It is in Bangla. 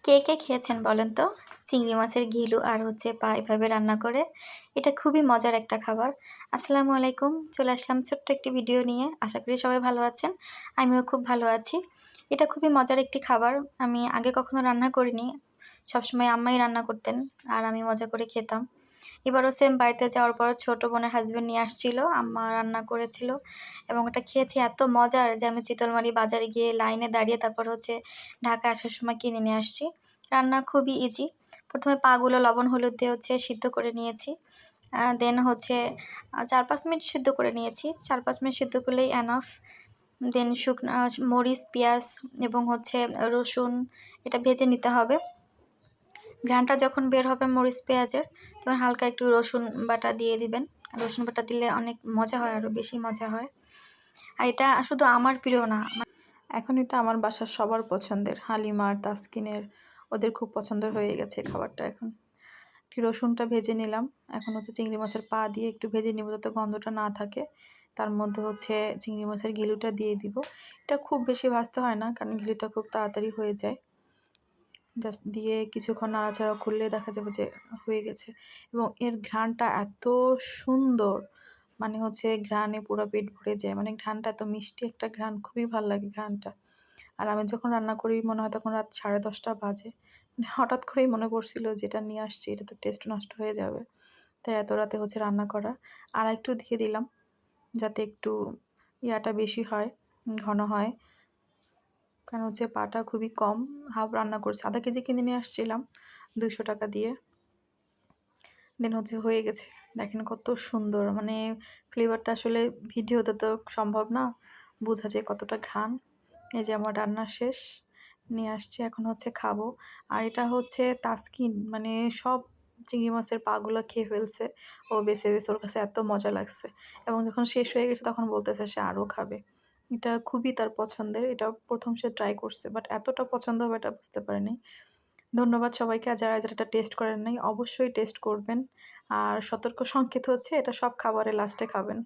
কে, কে খেয়েছেন বলেন তো? চিংড়ি মাছের ঘিলু আর পা এভাবে রান্না করে। এটা খুবই মজার একটা খাবার। আসসালামু আলাইকুম। চলে আসলাম ছোট্ট একটি ভিডিও নিয়ে। আশা করি সবাই ভালো আছেন। আমিও খুব ভালো আছি। এটা খুবই মজার একটি খাবার। আমি আগে কখনো রান্না করিনি। সবসময় আম্মাই রান্না করতেন আর আমি মজা করে খেতাম। এবারও সেম বাড়িতে যাওয়ার পর ছোট বোনের হাসব্যান্ড নিয়ে আসছিল। আম্মা রান্না করেছিল এবং ওটা খেয়েছি এত মজার যে আমি চিতলমারি বাজারে গিয়ে লাইনে দাঁড়িয়ে তারপর ঢাকা আসার সময় কিনে নিয়ে আসছি। রান্না খুবই ইজি। ১ম এ পাগুলো লবণ হলুদ দিয়ে সিদ্ধ করে নিয়েছি। দেন ৪-৫ মিনিট সিদ্ধ করে নিয়েছি। ৪-৫ মিনিট সিদ্ধ করলেই এনাফ। দেন শুকনা মরিচ, পেঁয়াজ এবং রসুন এটা ভেজে নিতে হবে। ঘ্রাণটা যখন বের হবে মরিচ, পেঁয়াজের তখন হালকা একটু রসুন বাটা দিয়ে দিবেন। রসুন বাটা দিলে অনেক মজা হয়, আরও বেশি মজা হয়। আর এটা শুধু আমার প্রিয় না, এখন এটা আমার বাসার সবার পছন্দের। হালিমার, তাসকিনের ওদের খুব পছন্দের হয়ে গেছে খাবারটা এখন। একটু রসুনটা ভেজে নিলাম। এখন চিংড়ি মাছের পা দিয়ে একটু ভেজে নিব যাতে গন্ধটা না থাকে। তার মধ্যে চিংড়ি মাছের ঘিলুটা দিয়ে দিব। এটা খুব বেশি ভাজতে হয় না কারণ ঘিলুটা খুব তাড়াতাড়ি হয়ে যায়। জাস্ট দিয়ে কিছুক্ষণ নাড়াচাড়া করলে দেখা যাবে যে হয়ে গেছে। এবং এর ঘ্রাণটা এত সুন্দর, মানে ঘ্রাণে পুরো পেট ভরে যায়। মানে ঘ্রাণটা এত মিষ্টি একটা ঘ্রাণ, খুবই ভালো লাগে ঘ্রাণটা। আর আমি যখন রান্না করি মনে হয় তখন রাত 10:30 বাজে। মানে হঠাৎ করেই মনে পড়ছিল যেটা নিয়ে আসছি এটা তো টেস্ট নষ্ট হয়ে যাবে, তাই এত রাতে রান্না করা। আর একটু দিয়ে দিলাম যাতে একটু ইয়াটা বেশি হয়, ঘন হয়। কারণ পাটা খুবই কম, হাফ রান্না করছি। আধা কেজি কিনে নিয়ে আসছিলাম 200 টাকা দিয়ে। দেন হয়ে গেছে। দেখেন কত সুন্দর, মানে ফ্লেভারটা আসলে ভিডিওতে তো সম্ভব না বোঝা যায় কতটা ঘ্রাণ। এই যে আমার রান্না শেষ, নিয়ে আসছি, এখন খাবো। আর এটা তাসকিন, মানে সব চিংড়ি মাছের পাগুলো খেয়ে ফেলছে ও বেছে বেছে। ওর কাছে এত মজা লাগছে এবং যখন শেষ হয়ে গেছে তখন বলতেছে সে আরও খাবে। এটা খুবই তার পছন্দের। এটা প্রথম সে ট্রাই করছে, বাট এতটা পছন্দ হবে এটা বুঝতে পারেনি। ধন্যবাদ সবাইকে। আর যারা এটা টেস্ট করেন নাই অবশ্যই টেস্ট করবেন। আর সতর্ক সংকেত এটা সব খাবারের লাস্টে খাবেন।